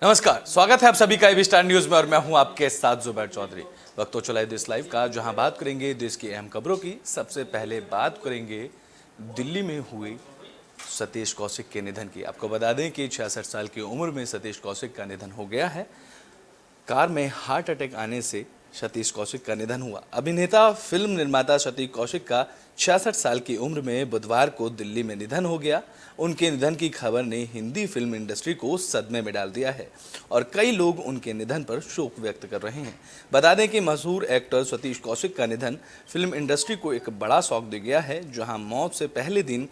नमस्कार, स्वागत है आप सभी का एबी स्टार न्यूज में और मैं हूं आपके साथ जुबैर चौधरी। वक्त हो चला है देश लाइव का, जहां बात करेंगे देश की अहम खबरों की। सबसे पहले बात करेंगे दिल्ली में हुई सतीश कौशिक के निधन की। आपको बता दें कि 66 साल की उम्र में सतीश कौशिक का निधन हो गया है। कार में हार्ट अटैक आने से सतीश कौशिक का निधन हुआ। अभिनेता फिल्म निर्माता सतीश कौशिक का 66 साल की उम्र में बुधवार को दिल्ली में निधन हो गया। उनके निधन की खबर ने हिंदी फिल्म इंडस्ट्री को सदमे में डाल दिया है और कई लोग उनके निधन पर शोक व्यक्त कर रहे हैं। बता दें कि मशहूर एक्टर सतीश कौशिक का निधन फिल्म इंडस्ट्री को एक बड़ा शॉक दे गया है। जहां मौत से पहले दिन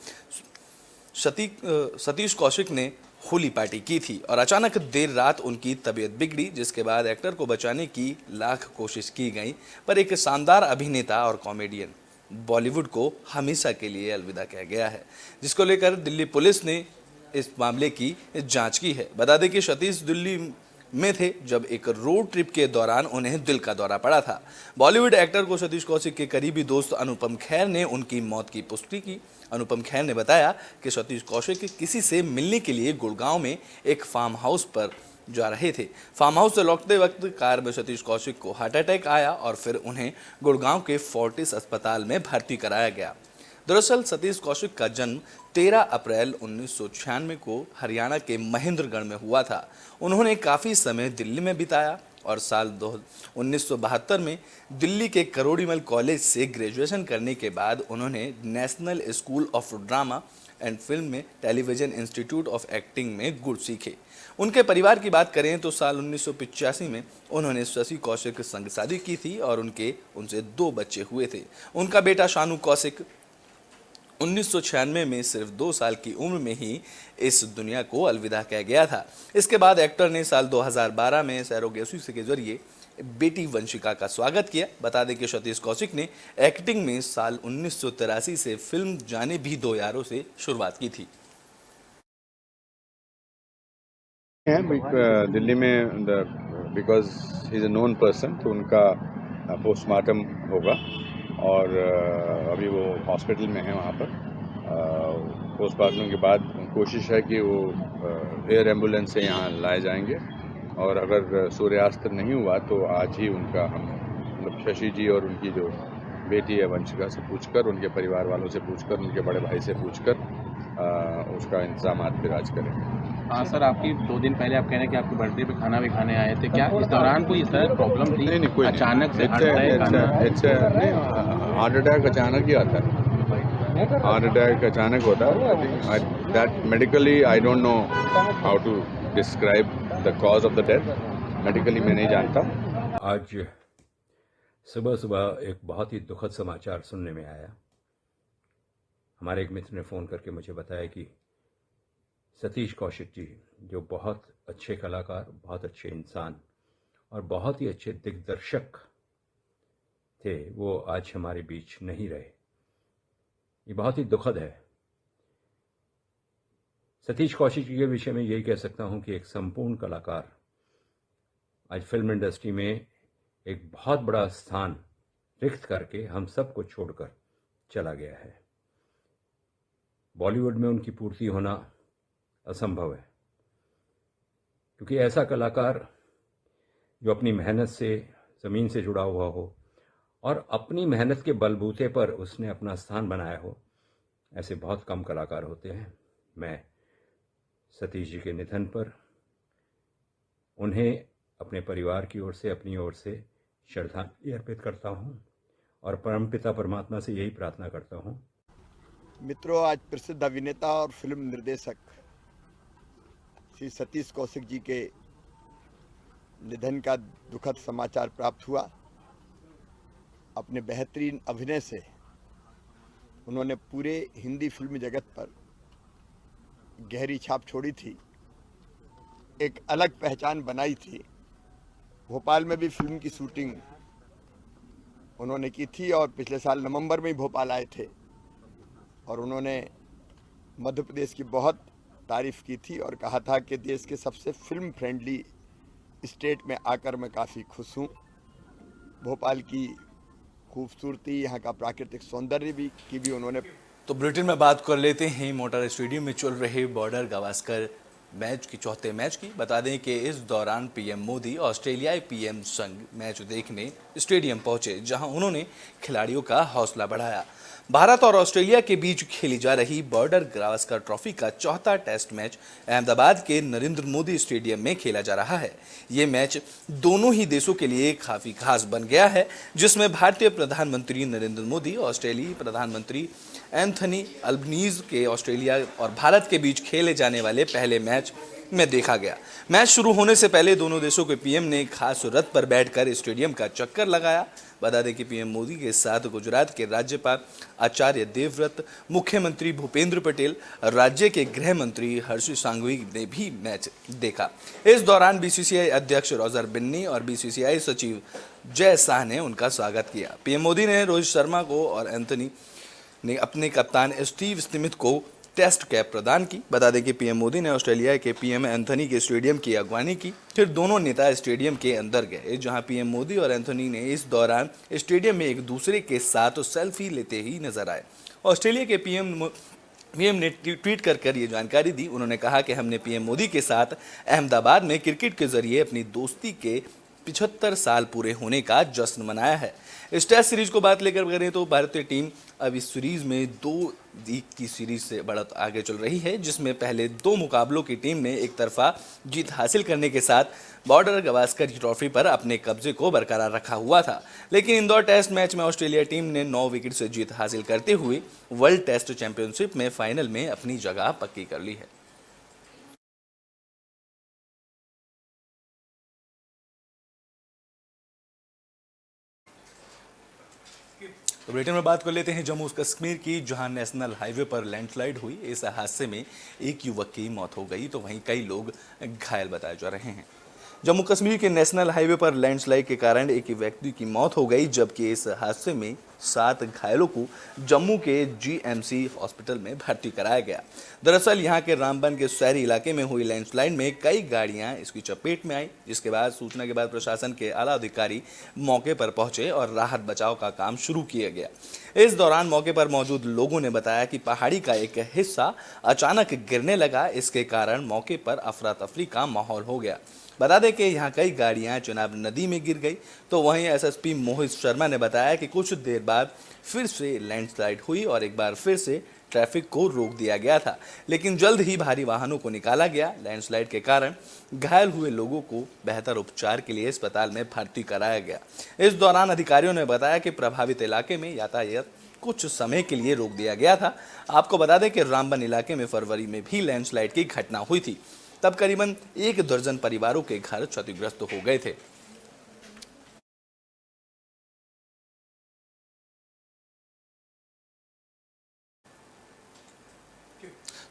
सतीश कौशिक ने होली पार्टी की थी और अचानक देर रात उनकी तबीयत बिगड़ी, जिसके बाद एक्टर को बचाने की लाख कोशिश की गई, पर एक शानदार अभिनेता और कॉमेडियन बॉलीवुड को हमेशा के लिए अलविदा कह गया है, जिसको लेकर दिल्ली पुलिस ने इस मामले की जांच की है। बता दें कि सतीश दिल्ली में थे जब एक रोड ट्रिप के दौरान उन्हें दिल का दौरा पड़ा था। बॉलीवुड एक्टर को सतीश कौशिक के करीबी दोस्त अनुपम खेर ने उनकी मौत की पुष्टि की। अनुपम खेर ने बताया कि सतीश कौशिक किसी से मिलने के लिए गुड़गांव में एक फार्म हाउस पर जा रहे थे। फार्म हाउस से लौटते वक्त कार में सतीश कौशिक को हार्ट अटैक आया और फिर उन्हें गुड़गांव के फोर्टिस अस्पताल में भर्ती कराया गया। दरअसल सतीश कौशिक का जन्म 13 अप्रैल 1996 को हरियाणा के महेंद्रगढ़ में हुआ था। उन्होंने काफ़ी समय दिल्ली में बिताया और साल 1972 में दिल्ली के करोड़ीमल कॉलेज से ग्रेजुएशन करने के बाद उन्होंने national school of drama and film में टेलीविजन इंस्टीट्यूट ऑफ एक्टिंग में गुण सीखे। उनके परिवार की बात करें तो साल 1985 में उन्होंने शशि कौशिक के संग शादी की थी और उनसे 2 बच्चे हुए थे। उनका बेटा शानू कौशिक 1996 में सिर्फ 2 साल की उम्र में ही इस दुनिया को अलविदा कह गया था। इसके बाद एक्टर ने साल 2012 में सरोगेसी के जरिए बेटी वंशिका का स्वागत किया। बता दें कि सतीश कौशिक ने एक्टिंग में साल 1983 से फिल्म जाने भी दो यारों से शुरुआत की थी। दिल्ली में because he is a known person, तो उनका पोस्टमार्टम होगा और अभी वो हॉस्पिटल में है वहाँ पर। पोस्टमार्टम के बाद कोशिश है कि वो एयर एम्बुलेंस से यहाँ लाए जाएंगे और अगर सूर्यास्त नहीं हुआ तो आज ही उनका हम मतलब शशि जी और उनकी जो बेटी है वंशिका से पूछकर, उनके परिवार वालों से पूछकर, उनके बड़े भाई से पूछकर उसका इंतजाम फिर आज करेंगे। हाँ सर, आपकी 2 दिन पहले आप कह रहे हैं कि आपके बर्थडे पे खाना भी खाने आए थे, क्या इस दौरान कोई इस तरह प्रॉब्लम थी? नहीं, कोई अचानक से हार्ट अटैक अचानक ही आता है। हार्ट अटैक अचानक होता है। That medically I don't know how to describe the cause of the death. Medically मैं नहीं जानता। आज सुबह सुबह एक बहुत ही दुखद समाचार सुनने में आया। हमारे एक मित्र ने फ़ोन करके मुझे बताया कि सतीश कौशिक जी, जो बहुत अच्छे कलाकार, बहुत अच्छे इंसान और बहुत ही अच्छे दिग्दर्शक थे, वो आज हमारे बीच नहीं रहे। ये बहुत ही दुखद है। सतीश कौशिक जी के विषय में यही कह सकता हूं कि एक संपूर्ण कलाकार आज फिल्म इंडस्ट्री में एक बहुत बड़ा स्थान रिक्त करके हम सबको छोड़कर चला गया है। बॉलीवुड में उनकी पूर्ति होना असंभव है, क्योंकि ऐसा कलाकार जो अपनी मेहनत से ज़मीन से जुड़ा हुआ हो और अपनी मेहनत के बलबूते पर उसने अपना स्थान बनाया हो, ऐसे बहुत कम कलाकार होते हैं। मैं सतीश जी के निधन पर उन्हें अपने परिवार की ओर से, अपनी ओर से श्रद्धांजलि अर्पित करता हूं और परमपिता परमात्मा से यही प्रार्थना करता हूं। मित्रों, आज प्रसिद्ध अभिनेता और फिल्म निर्देशक श्री सतीश कौशिक जी के निधन का दुखद समाचार प्राप्त हुआ। अपने बेहतरीन अभिनय से उन्होंने पूरे हिंदी फिल्म जगत पर गहरी छाप छोड़ी थी, एक अलग पहचान बनाई थी। भोपाल में भी फिल्म की शूटिंग उन्होंने की थी और पिछले साल नवंबर में ही भोपाल आए थे और उन्होंने मध्य प्रदेश की बहुत तारीफ की थी और कहा था कि देश के सबसे फिल्म फ्रेंडली स्टेट में आकर मैं काफ़ी खुश हूँ। भोपाल की खूबसूरती, यहाँ का प्राकृतिक सौंदर्य की भी उन्होंने। तो बुलेटिन में बात कर लेते हैं मोटर स्टेडियम में चल रहे बॉर्डर गावस्कर मैच की चौथे मैच की बता दें कि इस दौरान पीएम मोदी ऑस्ट्रेलियाई पीएम संग मैच देखने स्टेडियम पहुंचे, जहां उन्होंने खिलाड़ियों का हौसला बढ़ाया। भारत और ऑस्ट्रेलिया के बीच खेली जा रही बॉर्डर गावस्कर ट्रॉफी का चौथा टेस्ट मैच अहमदाबाद के नरेंद्र मोदी स्टेडियम में खेला जा रहा है। ये मैच दोनों ही देशों के लिए काफी खास बन गया है, जिसमें भारतीय प्रधानमंत्री नरेंद्र मोदी, ऑस्ट्रेलियाई प्रधानमंत्री एंथनी अल्बनीज के ऑस्ट्रेलिया और भारत के बीच खेले जाने वाले पहले मैच में देखा गया। मैच शुरू होने से पहले दोनों देशों के पीएम ने खास रथ पर बैठकर स्टेडियम का चक्कर लगाया। बता दें कि पीएम मोदी के साथ गुजरात के राज्यपाल आचार्य देवव्रत, मुख्यमंत्री भूपेंद्र पटेल, राज्य के गृह मंत्री हर्ष सांघवी ने भी मैच देखा। इस दौरान बीसीसीआई अध्यक्ष रोजर बिन्नी और बीसीसीआई सचिव जय शाह ने उनका स्वागत किया। पीएम मोदी ने रोहित शर्मा को और एंथनी ने अपने कप्तान स्टीव स्मिथ को टेस्ट कैप प्रदान की। बता दें कि पीएम मोदी ने ऑस्ट्रेलिया के पीएम एंथनी के स्टेडियम की अगवानी की। फिर दोनों नेता स्टेडियम के अंदर गए, जहां पीएम मोदी और एंथनी ने इस दौरान स्टेडियम में एक दूसरे के साथ सेल्फी लेते ही नजर आए। ऑस्ट्रेलिया के पीएम ने ट्वीट कर ये जानकारी दी। उन्होंने कहा कि हमने पीएम मोदी के साथ अहमदाबाद में क्रिकेट के जरिए अपनी दोस्ती के 75 साल पूरे होने का जश्न मनाया है। इस टेस्ट सीरीज को बात लेकर करें तो भारतीय टीम अब इस सीरीज में 2-1 की सीरीज से बढ़त आगे चल रही है, जिसमें पहले 2 मुकाबलों की टीम ने एक तरफा जीत हासिल करने के साथ बॉर्डर गावस्कर की ट्रॉफी पर अपने कब्जे को बरकरार रखा हुआ था। लेकिन इंदौर टेस्ट मैच में ऑस्ट्रेलिया टीम ने 9 विकेट से जीत हासिल करते हुए वर्ल्ड टेस्ट चैंपियनशिप में फाइनल में अपनी जगह पक्की कर ली है। तो बुलेटिन में बात कर लेते हैं जम्मू कश्मीर की, जहां नेशनल हाईवे पर लैंडस्लाइड हुई। इस हादसे में एक युवक की मौत हो गई तो वहीं कई लोग घायल बताए जा रहे हैं। जम्मू कश्मीर के नेशनल हाईवे पर लैंडस्लाइड के कारण एक व्यक्ति की मौत हो गई, जबकि इस हादसे में 7 घायलों को जम्मू के जीएमसी हॉस्पिटल में भर्ती कराया गया। दरअसल यहां के रामबन के शहरी इलाके में हुई लैंडस्लाइड में कई गाड़ियां इसकी चपेट में आई, जिसके बाद सूचना के बाद प्रशासन के आला अधिकारी मौके पर पहुंचे और राहत बचाव का काम शुरू किया गया। इस दौरान मौके पर मौजूद लोगों ने बताया कि पहाड़ी का एक हिस्सा अचानक गिरने लगा। इसके कारण मौके पर अफरा तफरी का माहौल हो गया। बता दें कि यहाँ कई गाड़ियाँ चुनाब नदी में गिर गई। तो वहीं एसएसपी मोहित शर्मा ने बताया कि कुछ देर बाद फिर से लैंडस्लाइड हुई और एक बार फिर से ट्रैफिक को रोक दिया गया था, लेकिन जल्द ही भारी वाहनों को निकाला गया। लैंडस्लाइड के कारण घायल हुए लोगों को बेहतर उपचार के लिए अस्पताल में भर्ती कराया गया। इस दौरान अधिकारियों ने बताया कि प्रभावित इलाके में यातायात कुछ समय के लिए रोक दिया गया था। आपको बता दें कि रामबन इलाके में फरवरी में भी लैंडस्लाइड की घटना हुई थी। तब करीबन 1 दर्जन परिवारों के घर क्षतिग्रस्त हो गए थे।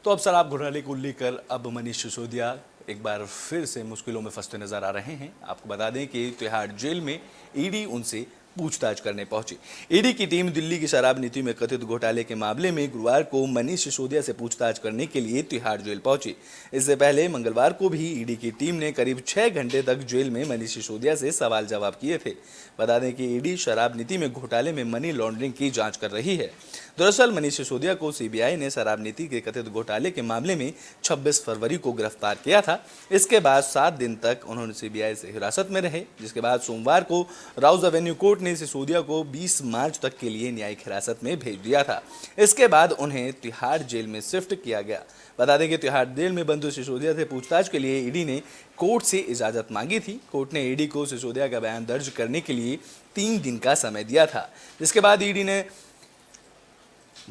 तो अब शराब घोटाले को लेकर अब मनीष सिसोदिया एक बार फिर से मुश्किलों में फंसते नजर आ रहे हैं। आपको बता दें कि तिहाड़ जेल में ईडी उनसे पूछताछ करने पहुंची। ईडी की टीम दिल्ली की शराब नीति में कथित घोटाले के मामले में गुरुवार को मनीष सिसोदिया से पूछताछ करने के लिए तिहाड़ जेल पहुंची। इससे पहले मंगलवार को भी ईडी की टीम ने करीब 6 घंटे तक जेल में मनीष सिसोदिया से सवाल जवाब किए थे। बता दें कि ईडी शराब नीति में घोटाले में मनी लॉन्ड्रिंग की जांच कर रही है। दरअसल मनीष सिसोदिया को सीबीआई ने शराब नीति के कथित घोटाले के मामले में 26 फरवरी को गिरफ्तार किया था। इसके बाद 7 दिन तक उन्होंने सीबीआई से हिरासत में रहे, जिसके बाद सोमवार को राउज एवेन्यू कोर्ट ने सिसोदिया को 20 मार्च तक के लिए न्यायिक हिरासत में भेज दिया था। इसके बाद उन्हें तिहाड़ जेल में शिफ्ट किया गया। बता दें कि तिहाड़ जेल में बंद सिसोदिया से पूछताछ के लिए ईडी ने कोर्ट से इजाजत मांगी थी। कोर्ट ने ईडी को सिसोदिया का बयान दर्ज करने के लिए 3 दिन का समय दिया था, जिसके बाद ईडी ने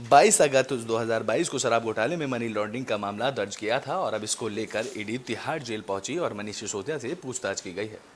22 अगस्त 2022 को शराब घोटाले में मनी लॉन्ड्रिंग का मामला दर्ज किया था और अब इसको लेकर ईडी तिहाड़ जेल पहुंची और मनीष सिसोदिया से पूछताछ की गई है।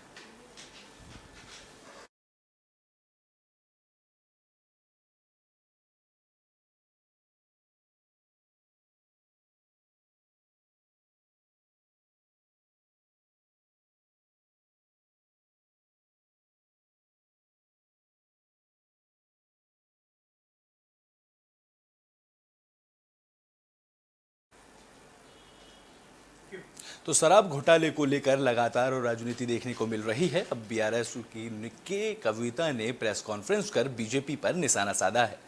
तो शराब घोटाले को लेकर लगातार राजनीति देखने को मिल रही है। अब बीआरएस की निक्के कविता ने प्रेस कॉन्फ्रेंस कर बीजेपी पर निशाना साधा है।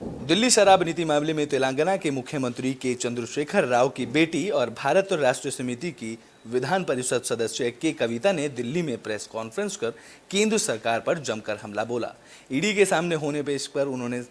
दिल्ली शराब नीति मामले में तेलंगाना के मुख्यमंत्री के चंद्रशेखर राव की बेटी और भारत राष्ट्र समिति की विधान परिषद सदस्य के कविता ने दिल्ली में प्रेस कॉन्फ्रेंस कर केंद्र सरकार पर जमकर हमला बोला। ईडी के सामने होने पे इस पर उन्होंने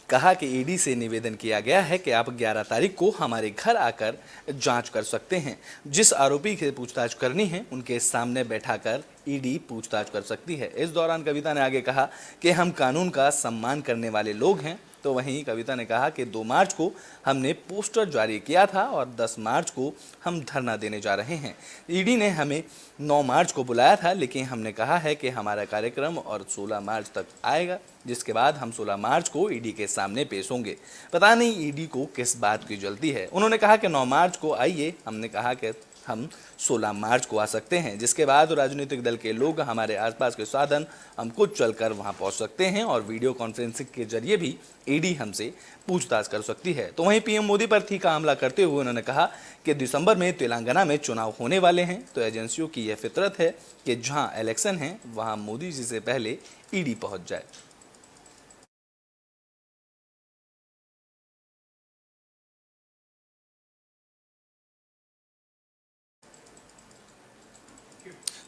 कहा कि ईडी से निवेदन किया गया है कि आप 11 तारीख को हमारे घर आकर जांच कर सकते हैं। जिस आरोपी से पूछताछ करनी है उनके सामने बैठाकर ईडी पूछताछ कर सकती है। इस दौरान कविता ने आगे कहा कि हम कानून का सम्मान करने वाले लोग हैं। तो वहीं कविता ने कहा कि 2 मार्च को हमने पोस्टर जारी किया था और 10 मार्च को हम धरना देने जा रहे हैं। ईडी ने हमें 9 मार्च को बुलाया था, लेकिन हमने कहा है कि हमारा कार्यक्रम और 16 मार्च तक आएगा, जिसके बाद हम 16 मार्च को ईडी के सामने पेश होंगे। पता नहीं ईडी को किस बात की जल्दी है। उन्होंने कहा कि 9 मार्च को आइए, हमने कहा कि हम 16 मार्च को आ सकते हैं, जिसके बाद राजनीतिक दल के लोग हमारे आसपास के साधन हम खुद चलकर वहां पहुंच सकते हैं और वीडियो कॉन्फ्रेंसिंग के जरिए भी ईडी हमसे पूछताछ कर सकती है। तो वहीं पीएम मोदी पर तीखा हमला करते हुए उन्होंने कहा कि दिसंबर में तेलंगाना में चुनाव होने वाले हैं, तो एजेंसियों की यह फितरत है कि जहां इलेक्शन है वहां मोदी जी से पहले ईडी पहुंच जाए।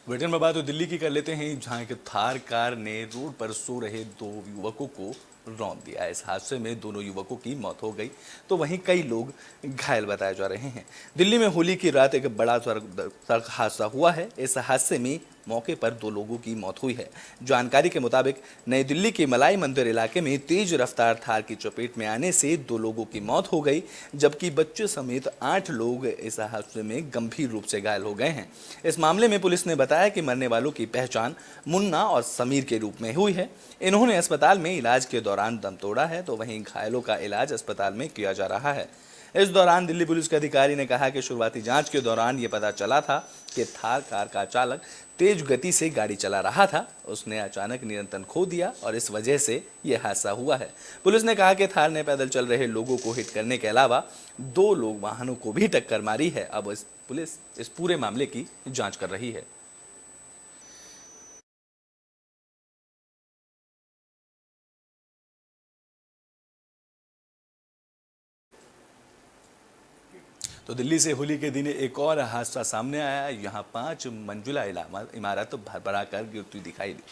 ब्रिटेन में बात तो दिल्ली की कर लेते हैं, जहां एक थार कार ने रोड पर सो रहे 2 युवकों को रौंद दिया। इस हादसे में दोनों युवकों की मौत हो गई, तो वहीं कई लोग घायल बताए जा रहे हैं। दिल्ली में होली की रात एक बड़ा सड़क हादसा हुआ है। इस हादसे में मौके पर 2 लोगों की मौत हुई है। जानकारी के मुताबिक नई दिल्ली के मलाई मंदिर इलाके में तेज रफ्तार थार की चपेट में आने से 2 लोगों की मौत हो गई, जबकि बच्चे समेत 8 लोग इस हादसे में गंभीर रूप से घायल हो गए हैं। इस मामले में पुलिस ने बताया कि मरने वालों की पहचान मुन्ना और समीर के रूप में हुई है। इन्होंने अस्पताल में इलाज के दौरान दम तोड़ा है, तो वहीं घायलों का इलाज अस्पताल में किया जा रहा है। इस दौरान दिल्ली पुलिस के अधिकारी ने कहा कि शुरुआती जांच के दौरान ये पता चला था कि थार कार का चालक तेज गति से गाड़ी चला रहा था। उसने अचानक नियंत्रण खो दिया और इस वजह से यह हादसा हुआ है। पुलिस ने कहा कि थार ने पैदल चल रहे लोगों को हिट करने के अलावा 2 लोग वाहनों को भी टक्कर मारी है। अब पुलिस इस पूरे मामले की जांच कर रही है। तो दिल्ली से होली के दिन एक और हादसा सामने आया। यहाँ 5 मंजिला इमारत भरभरा कर गिरती दिखाई दी।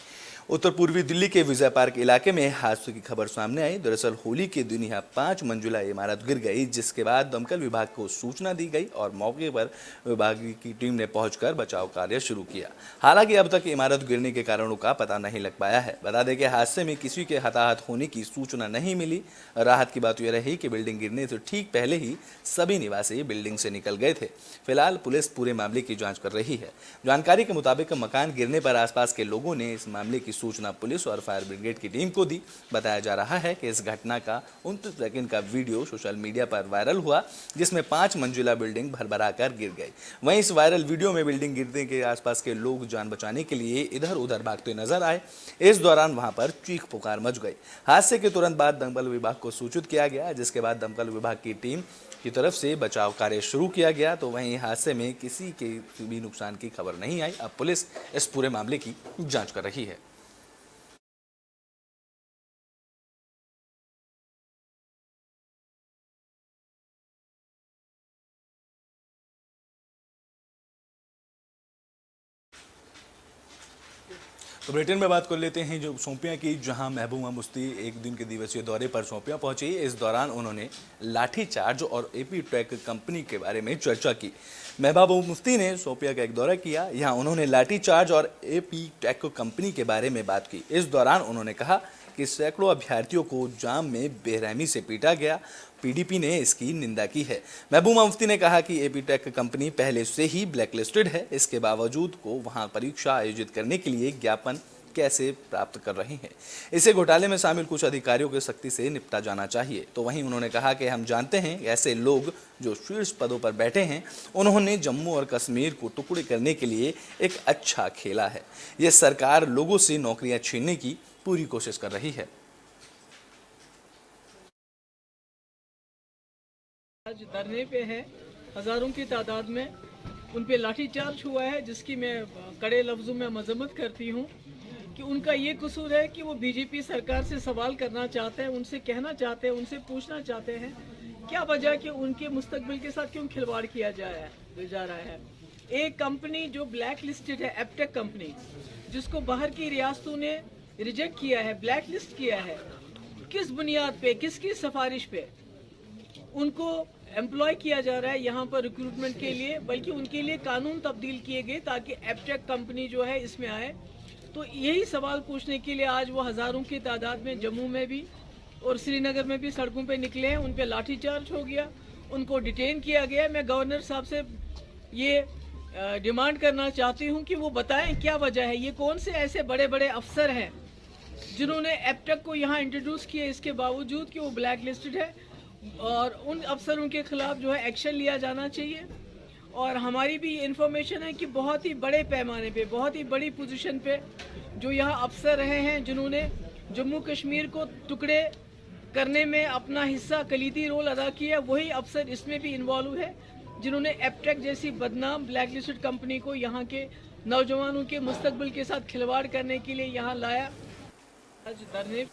उत्तर पूर्वी दिल्ली के विजय पार्क इलाके में हादसे की खबर सामने आई। दरअसल होली के दिन यहाँ 5 मंजिला इमारत गिर गई, जिसके बाद दमकल विभाग को सूचना दी गई और मौके पर विभाग की टीम ने पहुंचकर बचाव कार्य शुरू किया। हालांकि अब तक इमारत गिरने के कारणों का पता नहीं लग पाया है। बता दें कि हादसे में किसी के हताहत होने की सूचना नहीं मिली। राहत की बात यह रही कि बिल्डिंग गिरने से ठीक पहले ही सभी निवासी बिल्डिंग से निकल गए थे। फिलहाल पुलिस पूरे मामले की जांच कर रही है। जानकारी के मुताबिक मकान गिरने पर आसपास के लोगों ने इस मामले की सूचना पुलिस और फायर ब्रिगेड की टीम को दी। बताया जा रहा है कि इस घटना का 29 सेकंड का वीडियो सोशल मीडिया पर वायरल हुआ, जिसमें 5 मंजिला बिल्डिंग भरभरा कर गिर गई। वहीं इस वायरल वीडियो में बिल्डिंग गिरने के आसपास के लोग जान बचाने के लिए इधर उधर भागते नजर आए। इस दौरान वहां पर चीख पुकार मच गई। हादसे के तुरंत बाद दमकल विभाग को सूचित किया गया, जिसके बाद दमकल विभाग की टीम की तरफ से बचाव कार्य शुरू किया गया। तो वहीं हादसे में किसी के भी नुकसान की खबर नहीं आई। अब पुलिस इस पूरे मामले की जांच कर रही है। तो ब्रिटेन में बात कर लेते हैं जो शोपियां की, जहां महबूबा मुफ्ती एक दिन के दिवसीय दौरे पर शोपियां पहुंची। इस दौरान उन्होंने लाठीचार्ज और एपी टेक कंपनी के बारे में चर्चा की। महबूबा मुफ्ती ने शोपियां का एक दौरा किया। यहां उन्होंने लाठीचार्ज और एपी टेक कंपनी के बारे में बात की। इस दौरान उन्होंने कहा कि सैकड़ों अभ्यर्थियों को जाम में बेरहमी से पीटा गया। पीडीपी ने इसकी निंदा की है। महबूबा मुफ्ती ने कहा कि एपी टेक कंपनी पहले से ही ब्लैकलिस्टेड है। इसके बावजूद को वहां परीक्षा आयोजित करने के लिए ज्ञापन कैसे प्राप्त कर रही हैं। इसे घोटाले में शामिल कुछ अधिकारियों की सख्ती से निपटा जाना चाहिए। तो वहीं उन्होंने कहा कि हम जानते हैं ऐसे लोग जो शीर्ष पदों पर बैठे हैं, उन्होंने जम्मू और कश्मीर को टुकड़े करने के लिए एक अच्छा खेला है। यह सरकार लोगों से नौकरियां छीनने की पूरी कोशिश कर रही है। आज धरने पे है, हजारों की तादाद में उन पे लाठीचार्ज हुआ है, जिसकी मैं कड़े लफ्जों में मजम्मत करती हूँ कि उनका ये कसूर है कि वो बीजेपी सरकार से सवाल करना चाहते हैं, उनसे कहना चाहते हैं, उनसे पूछना चाहते हैं क्या वजह कि उनके मुस्तकबिल के साथ क्यों खिलवाड़ किया जा रहा है। एक कंपनी जो ब्लैक लिस्टेड है, एप्टेक कंपनी, जिसको बाहर की रियासतों ने रिजेक्ट किया है, ब्लैक लिस्ट किया है, किस बुनियाद पे, किसकी सिफारिश पे उनको एम्प्लॉय किया जा रहा है यहाँ पर रिक्रूटमेंट के लिए, बल्कि उनके लिए कानून तब्दील किए गए ताकि एप्टेक कंपनी जो है इसमें आए। तो यही सवाल पूछने के लिए आज वो हज़ारों की तादाद में जम्मू में भी और श्रीनगर में भी सड़कों पे निकले हैं। उन पे लाठीचार्ज हो गया, उनको डिटेन किया गया। मैं गवर्नर साहब से ये डिमांड करना चाहती हूँ कि वो बताएं क्या वजह है, ये कौन से ऐसे बड़े बड़े अफसर हैं जिन्होंने एप्टेक को यहाँ इंट्रोड्यूस किया इसके बावजूद कि वो ब्लैक लिस्टेड है, और उन अफसरों के खिलाफ जो है एक्शन लिया जाना चाहिए। और हमारी भी ये इन्फॉर्मेशन है कि बहुत ही बड़े पैमाने पे, बहुत ही बड़ी पोजीशन पे जो यहाँ अफसर रहे हैं, जिन्होंने जम्मू कश्मीर को टुकड़े करने में अपना हिस्सा, कलीदी रोल अदा किया, वही अफसर इसमें भी इन्वॉल्व है, जिन्होंने एप्टेक जैसी बदनाम ब्लैक लिस्टेड कंपनी को यहाँ के नौजवानों के मुस्तकबिल के साथ खिलवाड़ करने के लिए यहाँ लाया। आज धरने तो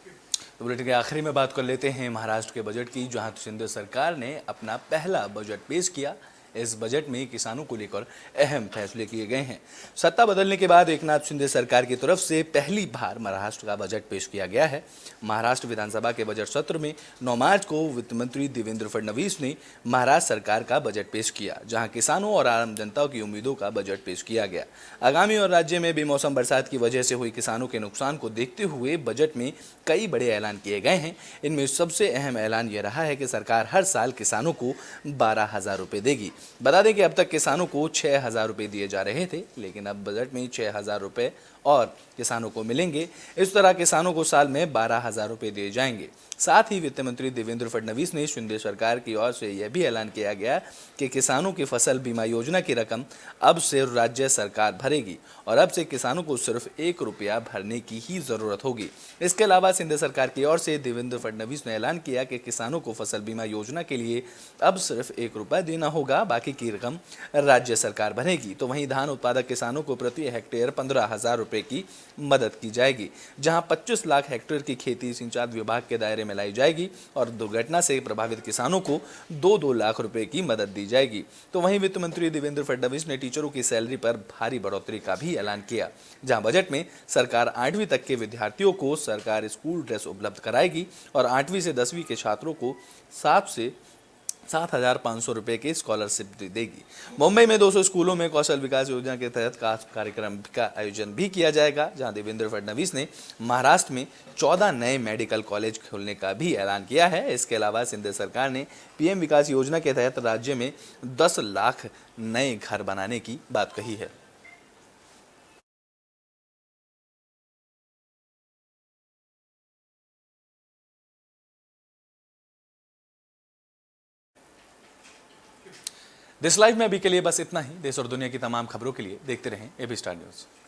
बुलेटिन के आखिरी में बात कर लेते हैं महाराष्ट्र के बजट की, जहां शिंदे सरकार ने अपना पहला बजट पेश किया। इस बजट में किसानों को लेकर अहम फैसले किए गए हैं। सत्ता बदलने के बाद एकनाथ शिंदे सरकार की तरफ से पहली बार महाराष्ट्र का बजट पेश किया गया है। महाराष्ट्र विधानसभा के बजट सत्र में 9 मार्च को वित्त मंत्री देवेंद्र फडणवीस ने महाराष्ट्र सरकार का बजट पेश किया, जहां किसानों और आम जनता की उम्मीदों का बजट पेश किया गया। आगामी और राज्य में बेमौसम बरसात की वजह से हुई किसानों के नुकसान को देखते हुए बजट में कई बड़े ऐलान किए गए हैं। इनमें सबसे अहम ऐलान यह रहा है कि सरकार हर साल किसानों को 12,000 रुपये देगी। बता दें कि अब तक किसानों को 6,000 रुपये दिए जा रहे थे, लेकिन अब बजट में 6,000 रुपये और किसानों को मिलेंगे। इस तरह किसानों को साल में 12,000 रुपये दिए जाएंगे। साथ ही वित्त मंत्री देवेंद्र फडणवीस ने शिंदे सरकार की ओर से यह भी ऐलान किया गया कि किसानों की फसल बीमा योजना की रकम अब से राज्य सरकार भरेगी और अब से किसानों को सिर्फ 1 रुपया भरने की ही जरूरत होगी। इसके अलावा शिंदे सरकार की ओर से देवेंद्र फडणवीस ने ऐलान किया कि किसानों को फसल बीमा योजना के लिए अब सिर्फ 1 रुपया देना होगा, बाकी की रकम राज्य सरकार भरेगी। तो वहीं धान उत्पादक किसानों को प्रति हेक्टेयर 15,000 रुपये की मदद की जाएगी, जहां 25 लाख हेक्टेयर की खेती सिंचाई विभाग के दायरे में लाई जाएगी और दुर्घटना से प्रभावित किसानों को 2-2 लाख रुपए की मदद दी जाएगी। तो वहीं वित्त मंत्री देवेंद्र फडणवीस ने टीचरों की सैलरी पर भारी बढ़ोतरी का भी ऐलान किया, जहां बजट में सरकार 8वीं तक के विद्यार्थियों को सरकार स्कूल ड्रेस उपलब्ध कराएगी और 8वीं से 10वीं के छात्रों को 7,500 रुपये की स्कॉलरशिप देगी। मुंबई में 200 स्कूलों में कौशल विकास योजना के तहत कार्यक्रम का आयोजन भी किया जाएगा, जहां देवेंद्र फडणवीस ने महाराष्ट्र में 14 नए मेडिकल कॉलेज खोलने का भी ऐलान किया है। इसके अलावा शिंदे सरकार ने पीएम विकास योजना के तहत राज्य में 10 लाख नए घर बनाने की बात कही है। देश लाइव में अभी के लिए बस इतना ही। देश और दुनिया की तमाम खबरों के लिए देखते रहें एबी स्टार न्यूज़।